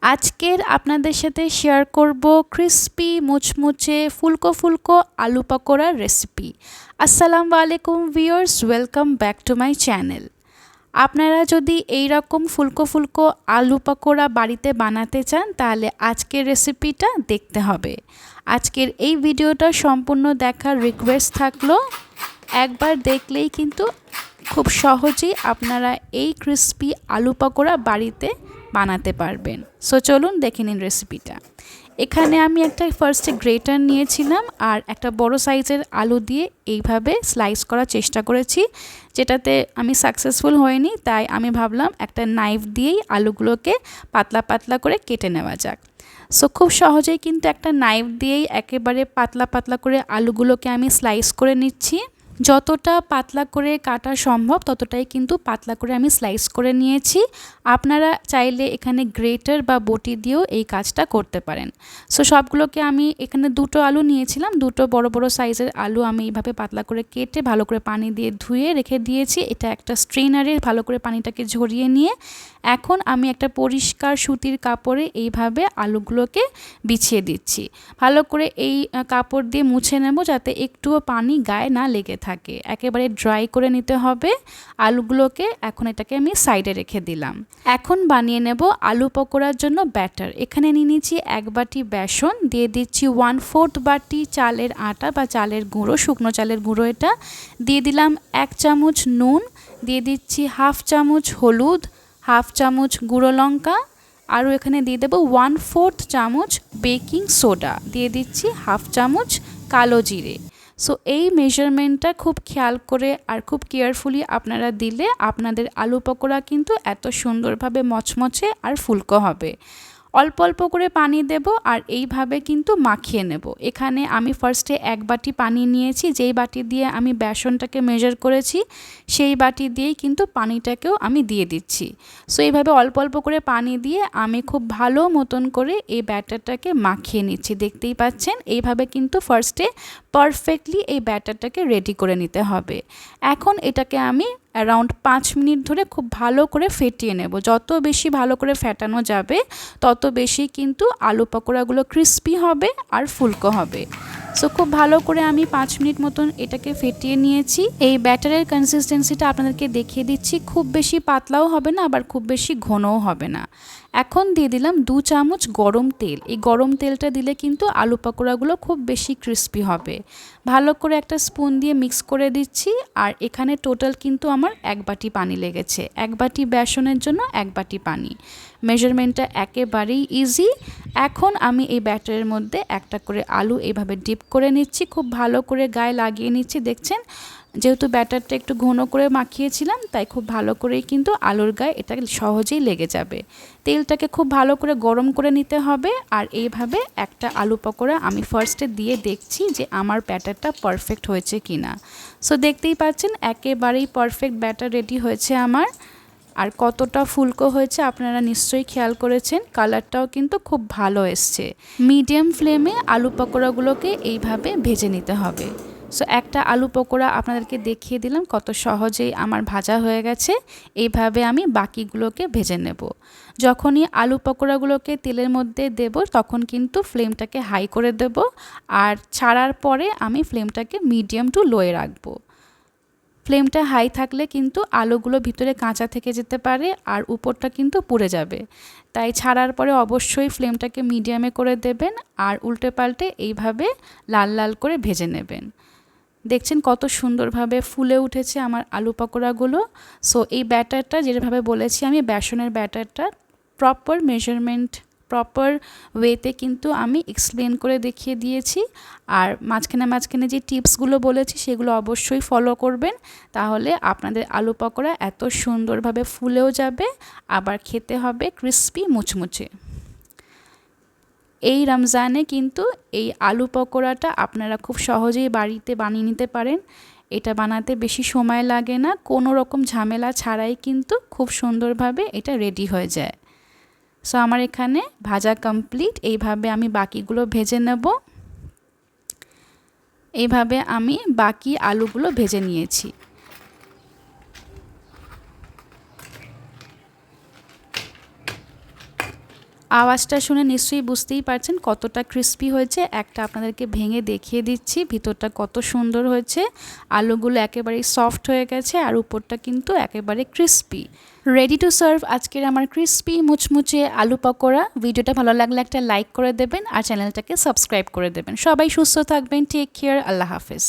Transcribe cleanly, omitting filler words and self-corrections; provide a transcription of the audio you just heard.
আজকের আপনাদের সাথে শেয়ার করব ক্রিস্পি মুচমুচে ফুলকো ফুলকো আলু পকোড়ার রেসিপি। আসসালামু আলাইকুম viewers, welcome back to my channel. আপনারা যদি এই রকম ফুলকো ফুলকো আলু পকোড়া বাড়িতে বানাতে চান তাহলে আজকের রেসিপিটা দেখতে হবে। আজকের এই ভিডিওটা সম্পূর্ণ দেখার রিকোয়েস্ট থাকলো। একবার দেখলেই কিন্তু খুব সহজেই আপনারা এই ক্রিস্পি আলু পকোড়া বাড়িতে বানাতে পারবেন। সো চলুন দেখে নিন রেসিপিটা। এখানে আমি একটা ফার্স্টে গ্রেটার নিয়েছিলাম আর একটা বড় সাইজের আলু দিয়ে এইভাবে স্লাইস করার চেষ্টা করেছি, যেটাতে আমি সাকসেসফুল হইনি। তাই আমি ভাবলাম একটা নাইফ দিয়েই আলুগুলোকে পাতলা পাতলা করে কেটে নেওয়া যাক। সো খুব সহজেই কিন্তু একটা নাইফ দিয়েই একেবারে পাতলা পাতলা করে আলুগুলোকে আমি স্লাইস করে নিচ্ছি। যতটা পাতলা করে কাটা সম্ভব ততটাই কিন্তু পাতলা করে আমি স্লাইস করে নিয়েছি। আপনারা চাইলে এখানে গ্রেটার বা বটি দিয়েও এই কাজটা করতে পারেন। সো সবগুলোকে আমি এখানে দুটো আলু নিয়েছিলাম, দুটো বড় বড় সাইজের আলু আমি এইভাবে পাতলা করে কেটে ভালো করে পানি দিয়ে ধুয়ে রেখে দিয়েছি। এটা একটা স্ট্রেনারে ভালো করে পানিটাকে ঝরিয়ে নিয়ে এখন আমি একটা পরিষ্কার সুতির কাপড়ে এইভাবে আলুগুলোকে বিছিয়ে দিচ্ছি। ভালো করে এই কাপড় দিয়ে মুছে নেব যাতে একটুও পানি গায়ে না লেগে থাকে। একেবারে ড্রাই করে নিতে হবে আলুগুলোকে। এখন এটাকে আমি সাইডে রেখে দিলাম। এখন বানিয়ে নেব আলু পকোড়ার জন্য ব্যাটার। এখানে নিয়ে নিচ্ছি 1 বাটি বেসন, দিয়ে দিচ্ছি 1/4 বাটি চালের আটা বা চালের গুঁড়ো, শুকনো চালের গুঁড়ো এটা, দিয়ে দিলাম 1 চামচ নুন, দিয়ে দিচ্ছি 1/2 চামচ হলুদ, 1/2 চামচ গুঁড়ো লঙ্কা, আরও এখানে দিয়ে দেবো 1/4 চামচ বেকিং সোডা, দিয়ে দিচ্ছি 1/2 চামচ কালো জিরে। সো এই মেজারমেন্টটা খুব খেয়াল করে আর খুব কেয়ারফুলি আপনারা দিলে আপনাদের আলু পকোড়া কিন্তু এত সুন্দরভাবে মচমচে আর ফুলকো হবে। অল্প অল্প করে পানি দেব আর এইভাবে কিন্তু মাখিয়ে নেব। এখানে আমি ফার্স্টে 1 বাটি পানি নিয়েছি, যেই বাটি দিয়ে আমি বেসনটাকে মেজার করেছি সেই বাটি দিয়েই কিন্তু পানিটাকেও আমি দিয়ে দিচ্ছি। সো এইভাবে অল্প অল্প করে পানি দিয়ে আমি খুব ভালো মতন করে এই ব্যাটারটাকে মাখিয়ে নিচ্ছি। দেখতেই পাচ্ছেন এইভাবে কিন্তু ফার্স্টে পারফেক্টলি এই ব্যাটারটাকে রেডি করে নিতে হবে। এখন এটাকে আমি অ্যারাউন্ড 5 মিনিট ধরে খুব ভালো করে ফেটিয়ে নেব। যত বেশি ভালো করে ফেটানো যাবে তত বেশি কিন্তু আলু পকোড়াগুলো ক্রিস্পি হবে আর ফুলকো হবে। সো খুব ভালো করে আমি 5 মিনিট মতন এটাকে ফেটিয়ে নিয়েছি। এই ব্যাটারের কনসিস্টেন্সিটা আপনাদেরকে দেখিয়ে দিচ্ছি। খুব বেশি পাতলাও হবে না আবার খুব বেশি ঘনও হবে না। এখন দিয়ে দিলাম 2 চামচ গরম তেল। এই গরম তেলটা দিলে কিন্তু আলু পকোড়াগুলো খুব বেশি ক্রিস্পি হবে। ভালো করে একটা স্পুন দিয়ে মিক্স করে দিচ্ছি। আর এখানে টোটাল কিন্তু আমার 1 বাটি পানি লেগেছে। 1 বাটি বেসনের জন্য 1 বাটি পানি। মেজারমেন্টটা একেবারেই ইজি। এখন আমি এই ব্যাটারের মধ্যে একটা করে আলু এইভাবে ডিপ করে নিচ্ছি, খুব ভালো করে গায়ে লাগিয়ে নিচ্ছি। দেখছেন যেহেতু ব্যাটারটা একটু ঘন করে মাখিয়েছিলাম তাই খুব ভালো করেই কিন্তু আলুর গায়ে এটা সহজেই লেগে যাবে। তেলটাকে খুব ভালো করে গরম করে নিতে হবে। আর এইভাবে একটা আলু পকোড়া আমি ফার্স্টে দিয়ে দেখছি যে আমার ব্যাটারটা পারফেক্ট হয়েছে কিনা। সো দেখতেই পাচ্ছেন একেবারেই পারফেক্ট ব্যাটার রেডি হয়েছে আমার। আর কতটা ফুলকো হয়েছে আপনারা নিশ্চয়ই খেয়াল করেছেন। কালারটাও কিন্তু খুব ভালো এসছে। মিডিয়াম ফ্লেমে আলু পকোড়াগুলোকে এইভাবে ভেজে নিতে হবে। সো একটা আলু পকোড়া আপনাদেরকে দেখিয়ে দিলাম কত সহজেই আমার ভাজা হয়ে গেছে। এইভাবে আমি বাকিগুলোকে ভেজে নেব। যখনই আলু পকোড়াগুলোকে তেলের মধ্যে দেব তখন কিন্তু ফ্লেমটাকে হাই করে দেব আর ছাড়ার পরে আমি ফ্লেমটাকে মিডিয়াম টু লোয়ে রাখবো। ফ্লেমটা হাই থাকলে কিন্তু আলুগুলো ভিতরে কাঁচা থেকে যেতে পারে আর উপরটা কিন্তু পুড়ে যাবে। তাই ছাড়ার পরে অবশ্যই ফ্লেমটাকে মিডিয়ামে করে দেবেন আর উল্টে পাল্টে এইভাবে লাল লাল করে ভেজে নেবেন। দেখছেন কত সুন্দরভাবে ফুলে উঠেছে আমার আলু পকোড়াগুলো। সো এই ব্যাটারটা যেভাবে বলেছি আমি বেসনের ব্যাটারটা প্রপার মেজারমেন্ট প্রপার ওয়েতে কিন্তু আমি এক্সপ্লেন করে দেখিয়ে দিয়েছি। আর মাঝখানে মাঝখানে যে টিপসগুলো বলেছি সেগুলো অবশ্যই ফলো করবেন, তাহলে আপনাদের আলু পকোড়া এত সুন্দরভাবে ফুলেও যাবে আবার খেতে হবে ক্রিস্পি মুচমুচে। এই রমজানে কিন্তু এই আলু পকোড়াটা আপনারা খুব সহজেই বাড়িতে বানিয়ে নিতে পারেন। এটা বানাতে বেশি সময় লাগে না, কোনো রকম ঝামেলা ছাড়াই কিন্তু খুব সুন্দরভাবে এটা রেডি হয়ে যায়। সো আমার এখানে ভাজা কমপ্লিট। এইভাবে আমি বাকিগুলো ভেজে নেব। এইভাবে আমি বাকি আলুগুলো ভেজে নিয়েছি। আওয়াজটা শুনে নিশ্চয়ই বুঝতেই পারছেন কতটা ক্রিস্পি হয়েছে। একটা আপনাদেরকে ভেঙে দেখিয়ে দিচ্ছি ভিতরটা কত সুন্দর হয়েছে। আলুগুলো একেবারেই সফট হয়ে গেছে আর উপরটা কিন্তু একেবারে ক্রিস্পি। রেডি টু সার্ভ আজকের আমার ক্রিস্পি মুচমুচে আলু পকোড়া। ভিডিওটা ভালো লাগলে একটা লাইক করে দেবেন আর চ্যানেলটাকে সাবস্ক্রাইব করে দেবেন। সবাই সুস্থ থাকবেন। Take care. আল্লাহ হাফেজ।